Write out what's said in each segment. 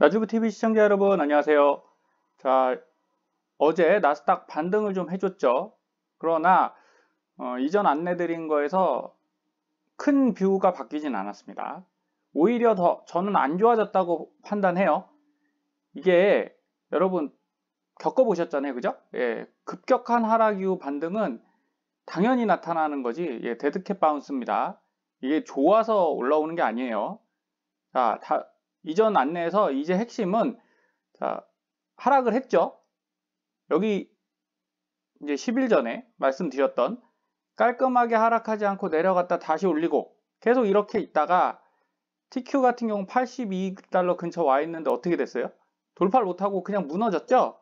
나주부TV 시청자 여러분 안녕하세요. 자, 어제 나스닥 반등을 좀 해줬죠. 그러나 이전 안내드린 거에서 큰 뷰가 바뀌진 않았습니다. 오히려 더 저는 안 좋아졌다고 판단해요. 이게 여러분 겪어보셨잖아요, 그죠? 예, 급격한 하락 이후 반등은 당연히 나타나는 거지, 예, 데드캣 바운스입니다. 이게 좋아서 올라오는 게 아니에요. 자, 이전 안내에서 이제 핵심은, 자, 하락을 했죠. 여기 이제 10일 전에 말씀드렸던 깔끔하게 하락하지 않고 내려갔다 다시 올리고 계속 이렇게 있다가 TQ 같은 경우 82달러 근처 와 있는데 어떻게 됐어요? 돌파를 못하고 그냥 무너졌죠.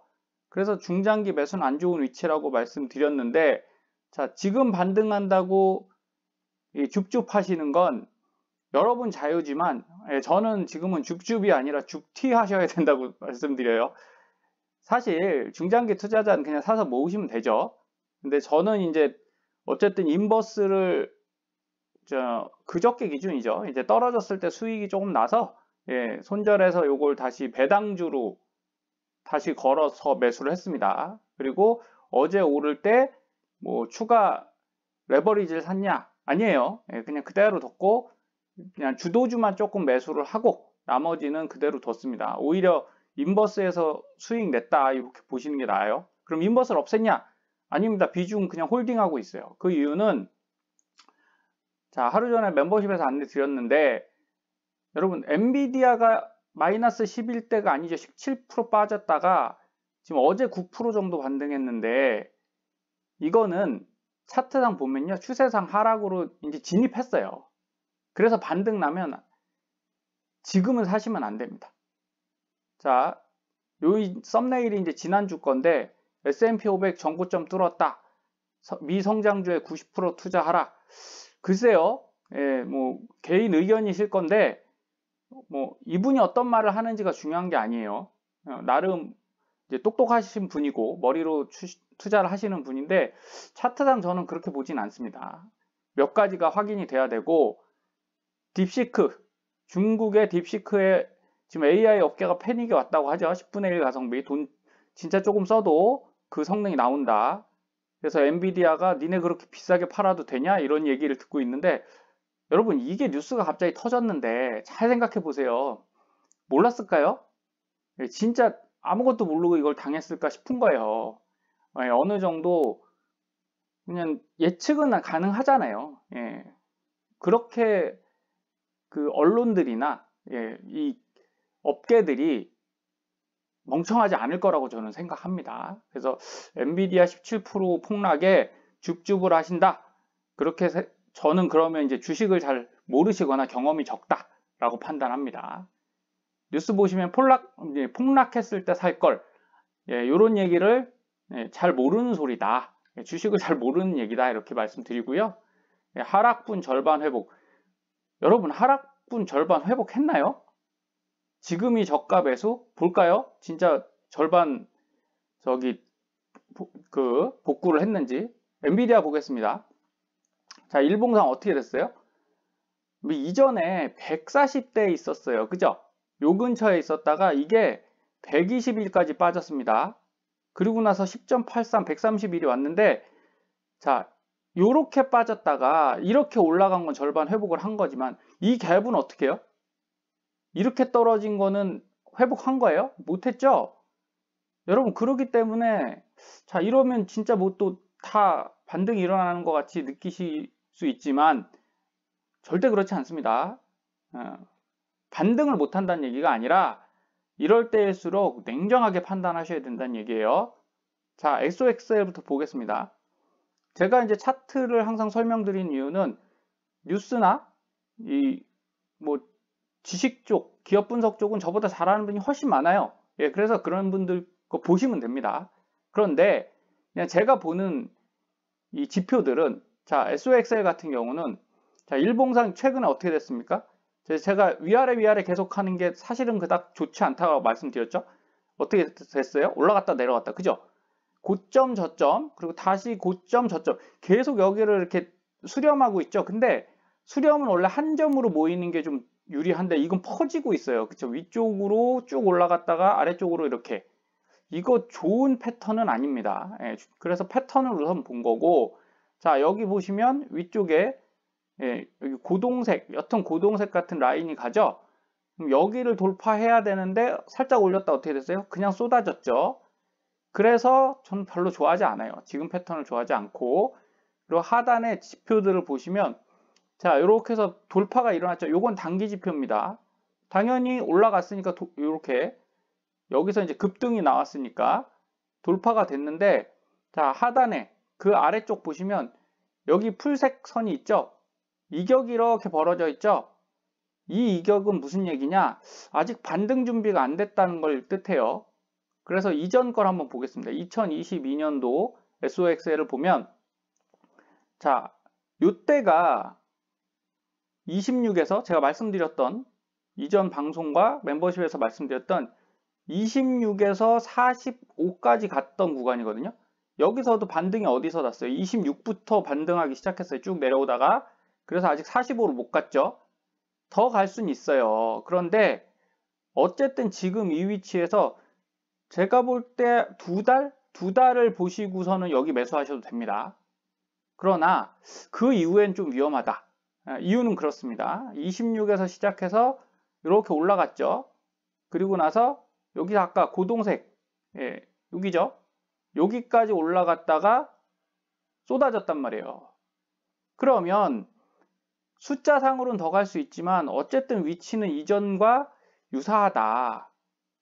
그래서 중장기 매수는 안 좋은 위치라고 말씀드렸는데, 자, 지금 반등한다고 줍줍 하시는 건 여러분 자유지만, 저는 지금은 줍줍이 아니라 줍티 하셔야 된다고 말씀드려요. 사실 중장기 투자자는 그냥 사서 모으시면 되죠. 근데 저는 이제 어쨌든 인버스를 그저께 기준이죠. 이제 떨어졌을 때 수익이 조금 나서, 예, 손절해서 요걸 다시 배당주로 다시 걸어서 매수를 했습니다. 그리고 어제 오를 때 뭐 추가 레버리지를 샀냐? 아니에요. 예, 그냥 그대로 뒀고 그냥 주도주만 조금 매수를 하고 나머지는 그대로 뒀습니다. 오히려 인버스에서 수익 냈다 이렇게 보시는 게 나아요. 그럼 인버스를 없앴냐? 아닙니다. 비중 그냥 홀딩하고 있어요. 그 이유는, 자, 하루 전에 멤버십에서 안내 드렸는데 여러분 엔비디아가 마이너스 11대가 아니죠. 17% 빠졌다가 지금 어제 9% 정도 반등했는데, 이거는 차트상 보면요, 추세상 하락으로 이제 진입했어요. 그래서 반등 나면 지금은 사시면 안 됩니다. 자, 요 썸네일이 이제 지난주 건데 S&P 500 전고점 뚫었다. 미성장주에 90% 투자하라. 글쎄요, 예, 뭐 개인 의견이실 건데 뭐 이분이 어떤 말을 하는지가 중요한 게 아니에요. 나름 이제 똑똑하신 분이고 머리로 투자를 하시는 분인데 차트상 저는 그렇게 보진 않습니다. 몇 가지가 확인이 돼야 되고, 딥시크, 중국의 딥시크에 지금 AI 업계가 패닉이 왔다고 하죠. 10분의 1 가성비, 돈 진짜 조금 써도 그 성능이 나온다. 그래서 엔비디아가 니네 그렇게 비싸게 팔아도 되냐? 이런 얘기를 듣고 있는데, 여러분 이게 뉴스가 갑자기 터졌는데 잘 생각해 보세요. 몰랐을까요? 진짜 아무것도 모르고 이걸 당했을까 싶은 거예요. 어느 정도 그냥 예측은 가능하잖아요. 예. 그렇게 그 언론들이나, 예, 이 업계들이 멍청하지 않을 거라고 저는 생각합니다. 그래서 엔비디아 17% 폭락에 줍줍을 하신다. 그렇게 저는 그러면 이제 주식을 잘 모르시거나 경험이 적다라고 판단합니다. 뉴스 보시면 폭락했을 때 살 걸, 예, 이런 얘기를, 예, 잘 모르는 소리다. 예, 주식을 잘 모르는 얘기다 이렇게 말씀드리고요. 예, 하락분 절반 회복. 여러분 하락분 절반 회복했나요? 지금이 저가 매수 볼까요? 진짜 절반 복구를 했는지. 엔비디아 보겠습니다. 자, 일봉상 어떻게 됐어요? 이전에 140대에 있었어요. 그죠? 요 근처에 있었다가 이게 120일까지 빠졌습니다. 그리고 나서 10.83, 130일이 왔는데, 자, 요렇게 빠졌다가 이렇게 올라간 건 절반 회복을 한 거지만 이 갭은 어떻게 해요? 이렇게 떨어진 거는 회복한 거예요? 못했죠? 여러분 그러기 때문에, 자, 이러면 진짜 뭐 또 다 반등이 일어나는 것 같이 느끼실 수 있지만 절대 그렇지 않습니다. 반등을 못한다는 얘기가 아니라 이럴 때일수록 냉정하게 판단하셔야 된다는 얘기예요. 자, XOXL부터 보겠습니다. 제가 이제 차트를 항상 설명드린 이유는 뉴스나 뭐 지식 쪽, 기업 분석 쪽은 저보다 잘하는 분이 훨씬 많아요. 예, 그래서 그런 분들 거 보시면 됩니다. 그런데 그냥 제가 보는 이 지표들은, 자, SOXL 같은 경우는, 자, 일봉상 최근에 어떻게 됐습니까? 제가 위아래 계속 하는 게 사실은 그닥 좋지 않다고 말씀드렸죠? 어떻게 됐어요? 올라갔다 내려갔다, 그죠? 고점 저점, 그리고 다시 고점 저점, 계속 여기를 이렇게 수렴하고 있죠. 근데 수렴은 원래 한 점으로 모이는 게 좀 유리한데 이건 퍼지고 있어요. 그쵸? 위쪽으로 쭉 올라갔다가 아래쪽으로 이렇게. 이거 좋은 패턴은 아닙니다. 예, 그래서 패턴을 우선 본 거고, 자, 여기 보시면 위쪽에 예, 여기 고동색, 옅은 고동색 같은 라인이 가죠? 그럼 여기를 돌파해야 되는데 살짝 올렸다 어떻게 됐어요? 그냥 쏟아졌죠? 그래서 저는 별로 좋아하지 않아요. 지금 패턴을 좋아하지 않고. 그리고 하단의 지표들을 보시면 자, 이렇게 해서 돌파가 일어났죠. 요건 단기 지표입니다. 당연히 올라갔으니까 이렇게 여기서 이제 급등이 나왔으니까 돌파가 됐는데 자, 하단에 그 아래쪽 보시면 여기 풀색 선이 있죠. 이격이 이렇게 벌어져 있죠. 이 이격은 무슨 얘기냐? 아직 반등 준비가 안 됐다는 걸 뜻해요. 그래서 이전 걸 한번 보겠습니다. 2022년도 SOXL을 보면 자, 요때가 26에서 제가 말씀드렸던 이전 방송과 멤버십에서 말씀드렸던 26에서 45까지 갔던 구간이거든요. 여기서도 반등이 어디서 났어요? 26부터 반등하기 시작했어요. 쭉 내려오다가. 그래서 아직 45로 못 갔죠. 더 갈 수는 있어요. 그런데 어쨌든 지금 이 위치에서 제가 볼 때 두 달을 보시고서는 여기 매수하셔도 됩니다. 그러나 그 이후엔 좀 위험하다. 이유는 그렇습니다. 26에서 시작해서 이렇게 올라갔죠. 그리고 나서 여기 아까 고동색, 예, 여기죠. 여기까지 올라갔다가 쏟아졌단 말이에요. 그러면 숫자상으로는 더 갈 수 있지만 어쨌든 위치는 이전과 유사하다.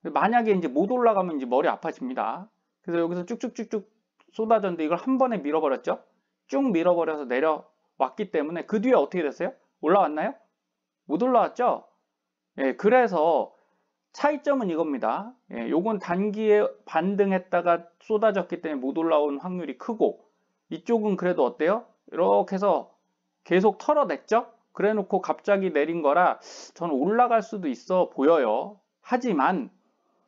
만약에 이제 못 올라가면 이제 머리 아파집니다. 그래서 여기서 쭉쭉쭉쭉 쏟아졌는데 이걸 한 번에 밀어버렸죠. 쭉 밀어버려서 내려왔기 때문에 그 뒤에 어떻게 됐어요? 올라왔나요? 못 올라왔죠? 예, 그래서 차이점은 이겁니다. 예, 요건 단기에 반등했다가 쏟아졌기 때문에 못 올라온 확률이 크고 이쪽은 그래도 어때요? 이렇게 해서 계속 털어냈죠? 그래 놓고 갑자기 내린 거라 저는 올라갈 수도 있어 보여요. 하지만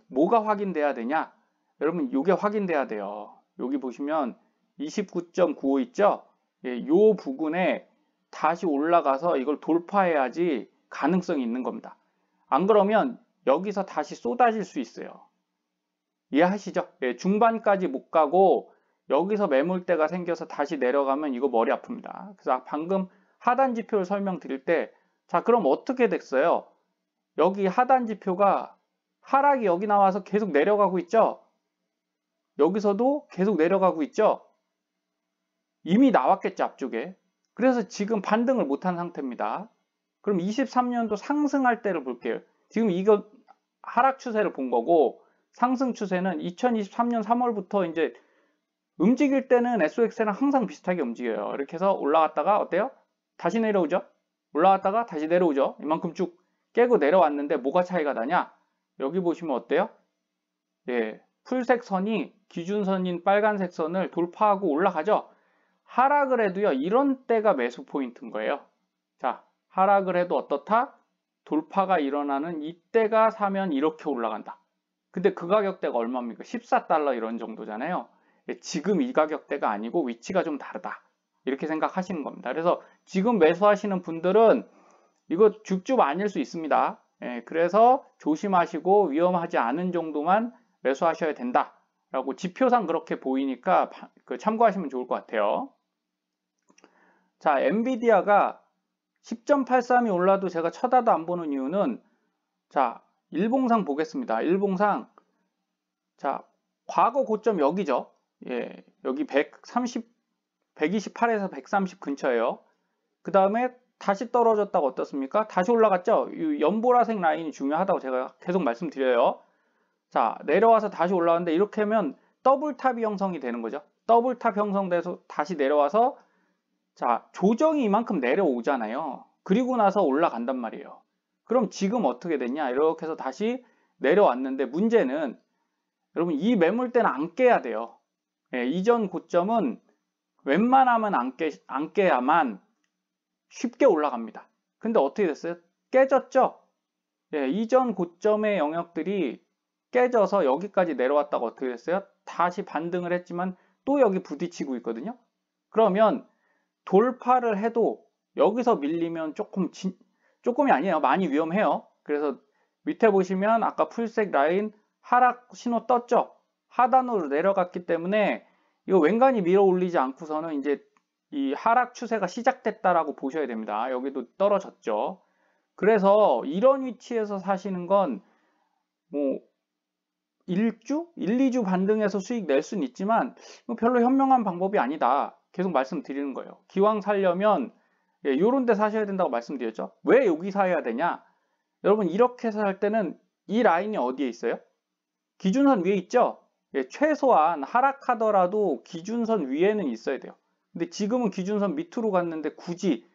뭐가 확인돼야 되냐? 여러분 이게 확인돼야 돼요. 여기 보시면 29.95 있죠? 예, 요 부근에 다시 올라가서 이걸 돌파해야지 가능성이 있는 겁니다. 안 그러면 여기서 다시 쏟아질 수 있어요. 이해하시죠? 예, 중반까지 못 가고 여기서 매물대가 생겨서 다시 내려가면 이거 머리 아픕니다. 그래서 방금 하단 지표를 설명드릴 때 자, 그럼 어떻게 됐어요? 여기 하단 지표가 하락이 여기 나와서 계속 내려가고 있죠? 여기서도 계속 내려가고 있죠? 이미 나왔겠죠, 앞쪽에. 그래서 지금 반등을 못한 상태입니다. 그럼 23년도 상승할 때를 볼게요. 지금 이거 하락 추세를 본 거고 상승 추세는 2023년 3월부터 이제 움직일 때는 SOX랑 항상 비슷하게 움직여요. 이렇게 해서 올라갔다가 어때요? 다시 내려오죠? 올라갔다가 다시 내려오죠? 이만큼 쭉 깨고 내려왔는데 뭐가 차이가 나냐? 여기 보시면 어때요? 예, 풀색 선이 기준선인 빨간색 선을 돌파하고 올라가죠? 하락을 해도요, 이런 때가 매수 포인트인 거예요. 자, 하락을 해도 어떻다? 돌파가 일어나는 이때가 사면 이렇게 올라간다. 근데 그 가격대가 얼마입니까? 14달러 이런 정도잖아요. 지금 이 가격대가 아니고 위치가 좀 다르다. 이렇게 생각하시는 겁니다. 그래서 지금 매수하시는 분들은 이거 줍줍 아닐 수 있습니다. 예, 그래서 조심하시고 위험하지 않은 정도만 매수하셔야 된다. 라고 지표상 그렇게 보이니까 참고하시면 좋을 것 같아요. 자, 엔비디아가 10.83이 올라도 제가 쳐다도 안 보는 이유는 자, 일봉상 보겠습니다. 일봉상 자, 과거 고점 여기죠. 예, 여기 128에서 130 근처예요. 그 다음에 다시 떨어졌다가 어떻습니까? 다시 올라갔죠? 이 연보라색 라인이 중요하다고 제가 계속 말씀드려요. 자, 내려와서 다시 올라왔는데 이렇게 하면 더블탑이 형성이 되는 거죠. 더블탑 형성돼서 다시 내려와서 자, 조정이 이만큼 내려오잖아요. 그리고 나서 올라간단 말이에요. 그럼 지금 어떻게 됐냐? 이렇게 해서 다시 내려왔는데 문제는 여러분 이 매물대는 안 깨야 돼요. 예, 이전 고점은 웬만하면 안 깨야만 쉽게 올라갑니다. 근데 어떻게 됐어요? 깨졌죠? 예, 이전 고점의 영역들이 깨져서 여기까지 내려왔다가 어떻게 됐어요? 다시 반등을 했지만 또 여기 부딪히고 있거든요. 그러면 돌파를 해도 여기서 밀리면 조금이 아니에요. 많이 위험해요. 그래서 밑에 보시면 아까 풀색 라인 하락 신호 떴죠. 하단으로 내려갔기 때문에 이거 웬간히 밀어 올리지 않고서는 이제 이 하락 추세가 시작됐다라고 보셔야 됩니다. 여기도 떨어졌죠. 그래서 이런 위치에서 사시는 건 뭐 1주? 1, 2주 반등해서 수익 낼 수는 있지만 별로 현명한 방법이 아니다. 계속 말씀드리는 거예요. 기왕 살려면 요런 데 사셔야 된다고 말씀드렸죠. 왜 여기 사야 되냐? 여러분 이렇게 살 때는 이 라인이 어디에 있어요? 기준선 위에 있죠? 최소한 하락하더라도 기준선 위에는 있어야 돼요. 근데 지금은 기준선 밑으로 갔는데 굳이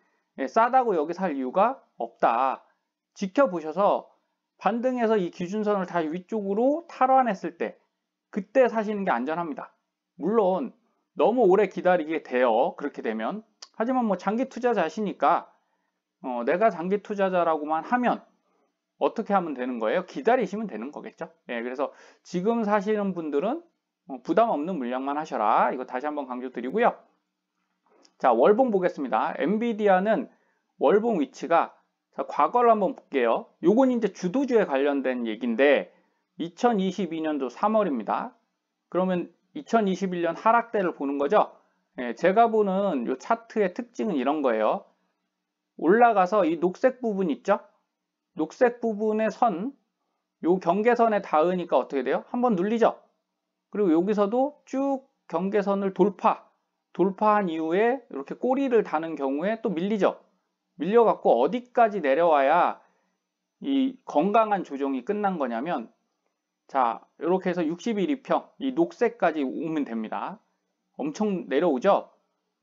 싸다고 여기 살 이유가 없다. 지켜보셔서 반등해서 이 기준선을 다시 위쪽으로 탈환했을 때 그때 사시는 게 안전합니다. 물론 너무 오래 기다리게 돼요. 그렇게 되면. 하지만 뭐 장기 투자자시니까 내가 장기 투자자라고만 하면 어떻게 하면 되는 거예요? 기다리시면 되는 거겠죠. 그래서 지금 사시는 분들은 부담 없는 물량만 하셔라. 이거 다시 한번 강조드리고요. 자, 월봉 보겠습니다. 엔비디아는 월봉 위치가 자, 과거를 한번 볼게요. 요건 이제 주도주에 관련된 얘기인데 2022년도 3월입니다. 그러면 2021년 하락대를 보는 거죠. 제가 보는 요 차트의 특징은 이런 거예요. 올라가서 이 녹색 부분 있죠? 녹색 부분의 선, 요 경계선에 닿으니까 어떻게 돼요? 한번 눌리죠? 그리고 여기서도 쭉 경계선을 돌파한 이후에 이렇게 꼬리를 다는 경우에 또 밀리죠? 밀려갖고 어디까지 내려와야 이 건강한 조정이 끝난 거냐면 자, 이렇게 해서 61일 평, 이 녹색까지 오면 됩니다. 엄청 내려오죠?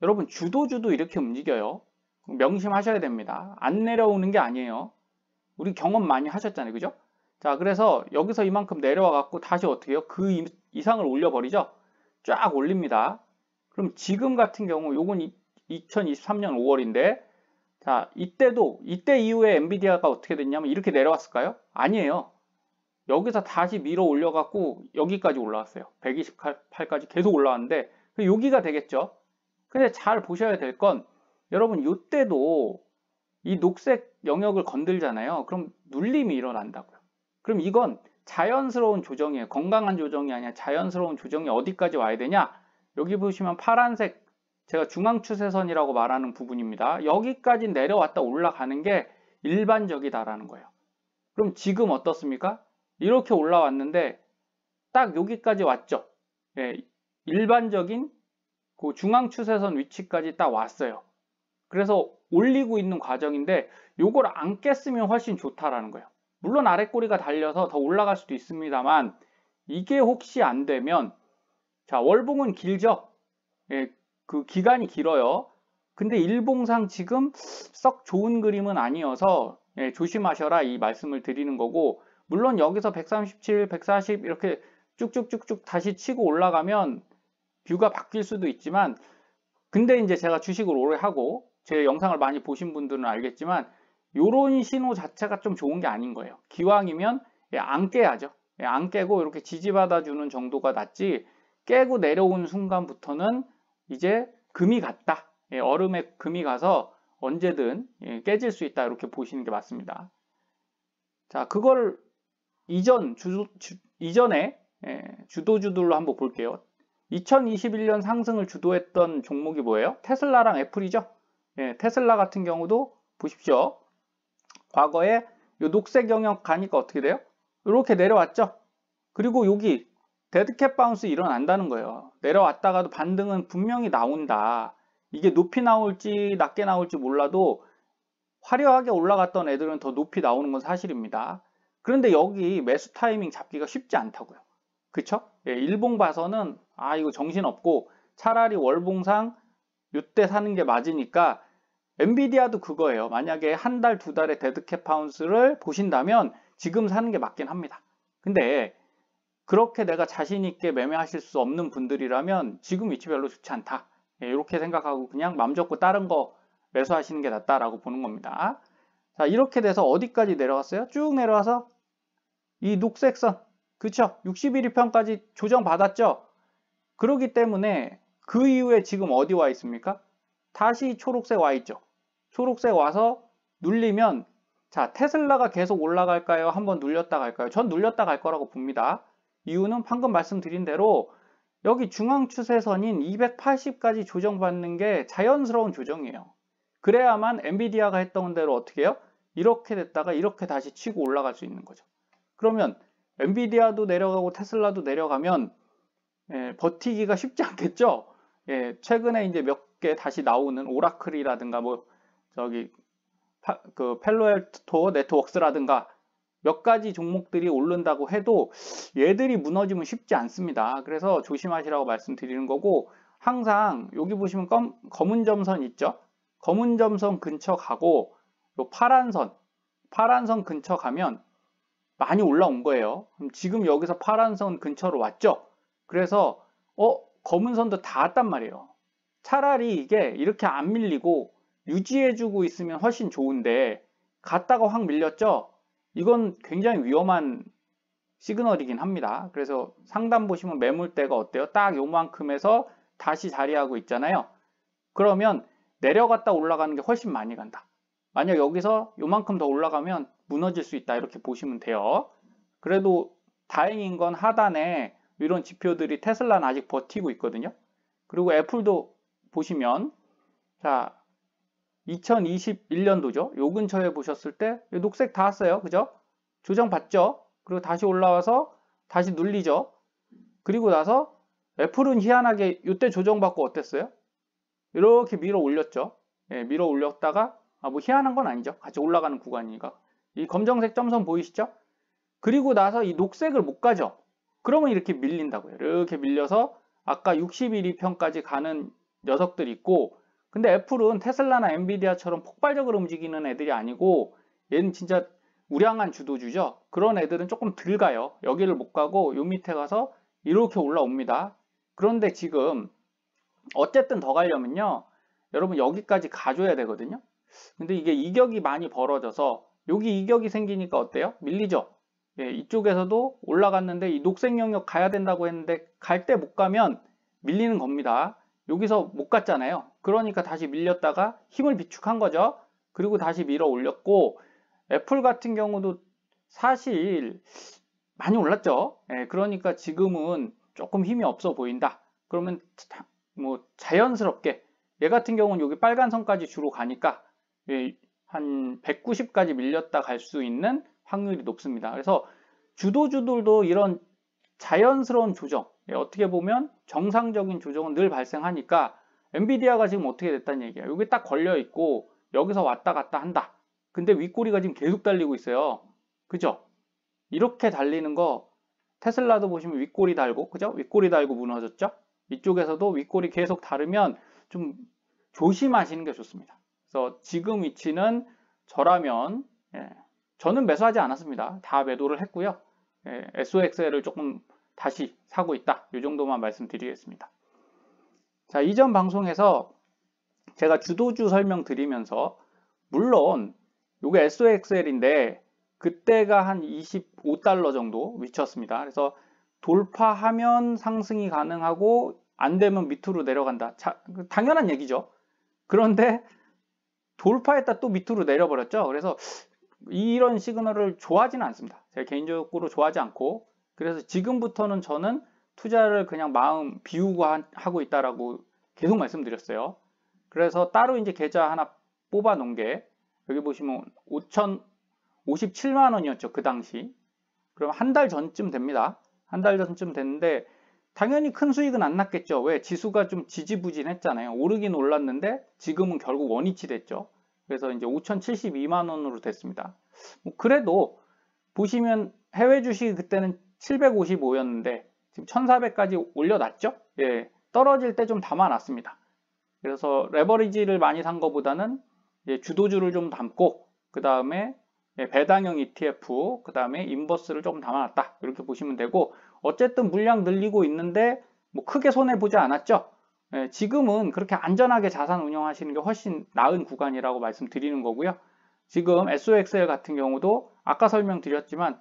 여러분 주도주도 이렇게 움직여요. 명심하셔야 됩니다. 안 내려오는 게 아니에요. 우리 경험 많이 하셨잖아요. 그죠? 자, 그래서 여기서 이만큼 내려와 갖고 다시 어떻게 해요? 그 이상을 올려버리죠? 쫙 올립니다. 그럼 지금 같은 경우 요건 2023년 5월인데 자, 이때 이후에 엔비디아가 어떻게 됐냐면 이렇게 내려왔을까요? 아니에요. 여기서 다시 밀어 올려 갖고 여기까지 올라왔어요. 128까지 계속 올라왔는데 여기가 되겠죠? 근데 잘 보셔야 될 건 여러분 이때도 이 녹색 영역을 건들잖아요. 그럼 눌림이 일어난다고요. 그럼 이건 자연스러운 조정이에요. 건강한 조정이 아니라 자연스러운 조정이 어디까지 와야 되냐? 여기 보시면 파란색 제가 중앙추세선이라고 말하는 부분입니다. 여기까지 내려왔다 올라가는 게 일반적이다라는 거예요. 그럼 지금 어떻습니까? 이렇게 올라왔는데 딱 여기까지 왔죠. 일반적인 그 중앙추세선 위치까지 딱 왔어요. 그래서 올리고 있는 과정인데 요걸 안 깼으면 훨씬 좋다라는 거예요. 물론 아래 꼬리가 달려서 더 올라갈 수도 있습니다만 이게 혹시 안 되면 자, 월봉은 길죠. 그 기간이 길어요. 근데 일봉상 지금 썩 좋은 그림은 아니어서 조심하셔라 이 말씀을 드리는 거고 물론 여기서 137, 140 이렇게 쭉쭉쭉쭉 다시 치고 올라가면 뷰가 바뀔 수도 있지만 근데 이제 제가 주식을 오래 하고 제 영상을 많이 보신 분들은 알겠지만 요런 신호 자체가 좀 좋은 게 아닌 거예요. 기왕이면 안 깨야죠. 안 깨고 이렇게 지지받아 주는 정도가 낫지 깨고 내려온 순간부터는 이제 금이 갔다. 얼음에 금이 가서 언제든 깨질 수 있다. 이렇게 보시는 게 맞습니다. 자, 그걸 이전에 주도주들로 한번 볼게요. 2021년 상승을 주도했던 종목이 뭐예요? 테슬라랑 애플이죠. 테슬라 같은 경우도 보십시오. 과거에 이 녹색 영역 가니까 어떻게 돼요? 이렇게 내려왔죠. 그리고 여기 데드캣 바운스 일어난다는 거예요. 내려왔다가도 반등은 분명히 나온다. 이게 높이 나올지 낮게 나올지 몰라도 화려하게 올라갔던 애들은 더 높이 나오는 건 사실입니다. 그런데 여기 매수 타이밍 잡기가 쉽지 않다고요. 그쵸? 일봉 봐서는 이거 정신없고 차라리 월봉상 이때 사는 게 맞으니까 엔비디아도 그거예요. 만약에 한 달, 두 달의 데드캣 바운스를 보신다면 지금 사는 게 맞긴 합니다. 근데 그렇게 내가 자신 있게 매매하실 수 없는 분들이라면 지금 위치 별로 좋지 않다. 이렇게 생각하고 그냥 맘 접고 다른 거 매수하시는 게 낫다라고 보는 겁니다. 자, 이렇게 돼서 어디까지 내려왔어요? 쭉 내려와서 이 녹색선, 그쵸? 61일평까지 조정받았죠? 그렇기 때문에 그 이후에 지금 어디 와 있습니까? 다시 초록색 와 있죠? 초록색 와서 눌리면 자, 테슬라가 계속 올라갈까요? 한번 눌렸다 갈까요? 전 눌렸다 갈 거라고 봅니다. 이유는 방금 말씀드린 대로 여기 중앙 추세선인 280까지 조정받는 게 자연스러운 조정이에요. 그래야만 엔비디아가 했던 대로 어떻게 해요? 이렇게 됐다가 이렇게 다시 치고 올라갈 수 있는 거죠. 그러면 엔비디아도 내려가고 테슬라도 내려가면 버티기가 쉽지 않겠죠? 최근에 이제 몇 개 다시 나오는 오라클이라든가 뭐 저기 그 펠로알토 네트워크스라든가 몇 가지 종목들이 오른다고 해도 얘들이 무너지면 쉽지 않습니다. 그래서 조심하시라고 말씀드리는 거고, 항상 여기 보시면 검은 점선 있죠? 검은 점선 근처 가고 요 파란 선 근처 가면 많이 올라온 거예요. 그럼 지금 여기서 파란 선 근처로 왔죠? 그래서 검은 선도 다 왔단 말이에요. 차라리 이게 이렇게 안 밀리고 유지해주고 있으면 훨씬 좋은데 갔다가 확 밀렸죠? 이건 굉장히 위험한 시그널이긴 합니다. 그래서 상단 보시면 매물대가 어때요? 딱 요만큼에서 다시 자리하고 있잖아요. 그러면 내려갔다 올라가는 게 훨씬 많이 간다. 만약 여기서 요만큼 더 올라가면 무너질 수 있다, 이렇게 보시면 돼요. 그래도 다행인 건 하단에 이런 지표들이 테슬라는 아직 버티고 있거든요. 그리고 애플도 보시면 자 2021년도죠. 요 근처에 보셨을 때 녹색 다 왔어요. 그죠? 조정 받죠? 그리고 다시 올라와서 다시 눌리죠. 그리고 나서 애플은 희한하게 이때 조정받고 어땠어요? 이렇게 밀어 올렸죠. 밀어 올렸다가 뭐 희한한 건 아니죠. 같이 올라가는 구간이니까. 이 검정색 점선 보이시죠? 그리고 나서 이 녹색을 못 가죠. 그러면 이렇게 밀린다고요. 이렇게 밀려서 아까 61위편까지 가는 녀석들이 있고, 근데 애플은 테슬라나 엔비디아처럼 폭발적으로 움직이는 애들이 아니고 얘는 진짜 우량한 주도주죠. 그런 애들은 조금 덜 가요. 여기를 못 가고 요 밑에 가서 이렇게 올라옵니다. 그런데 지금 어쨌든 더 가려면요, 여러분 여기까지 가줘야 되거든요. 근데 이게 이격이 많이 벌어져서 여기 이격이 생기니까 어때요? 밀리죠. 이쪽에서도 올라갔는데 이 녹색 영역 가야 된다고 했는데 갈 때 못 가면 밀리는 겁니다. 여기서 못 갔잖아요. 그러니까 다시 밀렸다가 힘을 비축한 거죠. 그리고 다시 밀어 올렸고, 애플 같은 경우도 사실 많이 올랐죠. 그러니까 지금은 조금 힘이 없어 보인다. 그러면 뭐 자연스럽게 얘 같은 경우는 여기 빨간 선까지 주로 가니까 한 190까지 밀렸다 갈 수 있는 확률이 높습니다. 그래서 주도주들도 이런 자연스러운 조정, 어떻게 보면 정상적인 조정은 늘 발생하니까 엔비디아가 지금 어떻게 됐다는 얘기야. 여기 딱 걸려 있고 여기서 왔다 갔다 한다. 근데 윗꼬리가 지금 계속 달리고 있어요. 그죠? 이렇게 달리는 거 테슬라도 보시면 윗꼬리 달고, 그죠? 윗꼬리 달고 무너졌죠? 이쪽에서도 윗꼬리 계속 다르면 좀 조심하시는 게 좋습니다. 그래서 지금 위치는 저라면 저는 매수하지 않았습니다. 다 매도를 했고요. SOXL을 조금 다시 사고 있다. 이 정도만 말씀드리겠습니다. 자, 이전 방송에서 제가 주도주 설명드리면서 물론 이게 SOXL인데 그때가 한 25달러 정도 미쳤습니다. 그래서 돌파하면 상승이 가능하고 안 되면 밑으로 내려간다. 자, 당연한 얘기죠. 그런데 돌파했다 또 밑으로 내려버렸죠. 그래서 이런 시그널을 좋아하지는 않습니다. 제가 개인적으로 좋아하지 않고, 그래서 지금부터는 저는 투자를 그냥 마음 비우고 하고 있다라고 계속 말씀드렸어요. 그래서 따로 이제 계좌 하나 뽑아 놓은 게 여기 보시면 5,057만 원이었죠. 그 당시. 그럼 한 달 전쯤 됩니다. 한 달 전쯤 됐는데 당연히 큰 수익은 안 났겠죠. 왜? 지수가 좀 지지부진했잖아요. 오르긴 올랐는데 지금은 결국 원위치 됐죠. 그래서 이제 5,072만 원으로 됐습니다. 뭐 그래도 보시면 해외 주식이 그때는 755였는데 지금 1,400까지 올려놨죠. 떨어질 때 좀 담아놨습니다. 그래서 레버리지를 많이 산 것보다는 주도주를 좀 담고, 그 다음에 배당형 ETF, 그 다음에 인버스를 조금 담아놨다. 이렇게 보시면 되고, 어쨌든 물량 늘리고 있는데 뭐 크게 손해보지 않았죠. 지금은 그렇게 안전하게 자산 운영하시는 게 훨씬 나은 구간이라고 말씀드리는 거고요. 지금 SOXL 같은 경우도 아까 설명드렸지만,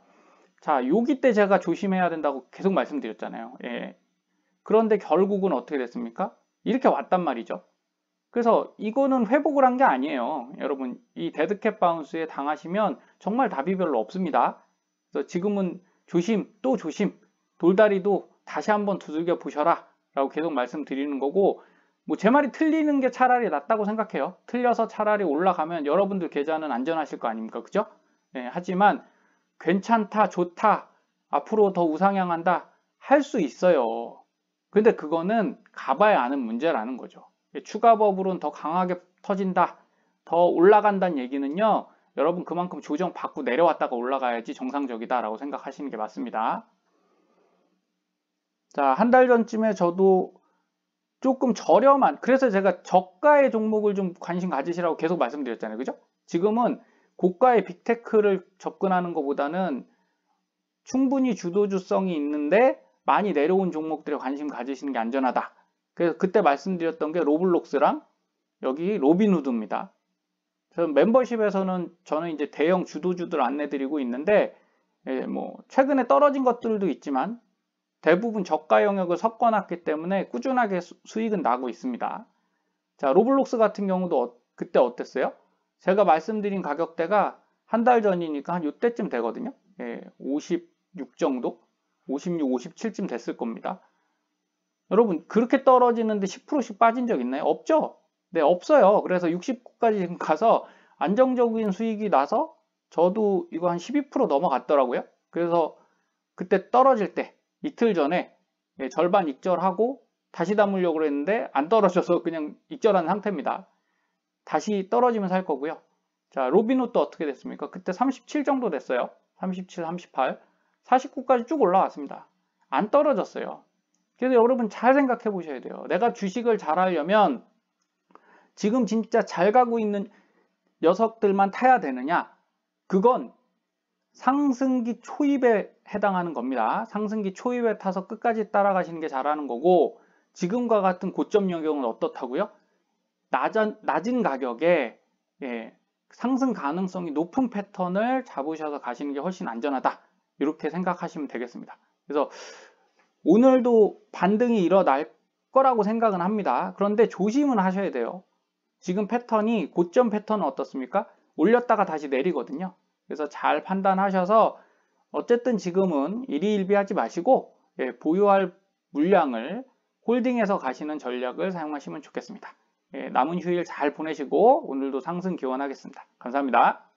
자, 여기 때 제가 조심해야 된다고 계속 말씀드렸잖아요. 그런데 결국은 어떻게 됐습니까? 이렇게 왔단 말이죠. 그래서 이거는 회복을 한 게 아니에요. 여러분, 이 데드캣 바운스에 당하시면 정말 답이 별로 없습니다. 그래서 지금은 조심, 또 조심, 돌다리도 다시 한번 두들겨 보셔라 라고 계속 말씀드리는 거고, 뭐 제 말이 틀리는 게 차라리 낫다고 생각해요. 틀려서 차라리 올라가면 여러분들 계좌는 안전하실 거 아닙니까? 그죠? 네, 하지만 괜찮다, 좋다, 앞으로 더 우상향한다 할 수 있어요. 근데 그거는 가봐야 아는 문제라는 거죠. 추가 버블은 더 강하게 터진다, 더 올라간다는 얘기는요, 여러분 그만큼 조정 받고 내려왔다가 올라가야지 정상적이다 라고 생각하시는 게 맞습니다. 자, 한 달 전쯤에 저도 조금 저렴한, 그래서 제가 저가의 종목을 좀 관심 가지시라고 계속 말씀드렸잖아요. 그죠? 지금은 고가의 빅테크를 접근하는 것보다는 충분히 주도주성이 있는데 많이 내려온 종목들에 관심 가지시는 게 안전하다. 그래서 그때 말씀드렸던 게 로블록스랑 여기 로빈후드입니다. 멤버십에서는 저는 이제 대형 주도주들 안내드리고 있는데, 뭐 최근에 떨어진 것들도 있지만 대부분 저가 영역을 섞어놨기 때문에 꾸준하게 수익은 나고 있습니다. 자, 로블록스 같은 경우도 그때 어땠어요? 제가 말씀드린 가격대가 한 달 전이니까 한 이때쯤 되거든요. 56 정도? 56, 57쯤 됐을 겁니다. 여러분, 그렇게 떨어지는데 10%씩 빠진 적 있나요? 없죠? 네, 없어요. 그래서 69까지 지금 가서 안정적인 수익이 나서 저도 이거 한 12% 넘어갔더라고요. 그래서 그때 떨어질 때 이틀 전에 절반 익절하고 다시 담으려고 했는데 안 떨어져서 그냥 익절한 상태입니다. 다시 떨어지면 살 거고요. 자, 로빈후드 어떻게 됐습니까? 그때 37 정도 됐어요. 37, 38, 49까지 쭉 올라왔습니다. 안 떨어졌어요. 그래서 여러분 잘 생각해 보셔야 돼요. 내가 주식을 잘 하려면 지금 진짜 잘 가고 있는 녀석들만 타야 되느냐? 그건 상승기 초입에 해당하는 겁니다. 상승기 초입에 타서 끝까지 따라가시는 게 잘하는 거고, 지금과 같은 고점 영역은 어떻다고요? 낮은 가격에 상승 가능성이 높은 패턴을 잡으셔서 가시는 게 훨씬 안전하다. 이렇게 생각하시면 되겠습니다. 그래서 오늘도 반등이 일어날 거라고 생각은 합니다. 그런데 조심은 하셔야 돼요. 지금 패턴이 고점 패턴은 어떻습니까? 올렸다가 다시 내리거든요. 그래서 잘 판단하셔서 어쨌든 지금은 일희일비하지 마시고 보유할 물량을 홀딩해서 가시는 전략을 사용하시면 좋겠습니다. 남은 휴일 잘 보내시고 오늘도 상승 기원하겠습니다. 감사합니다.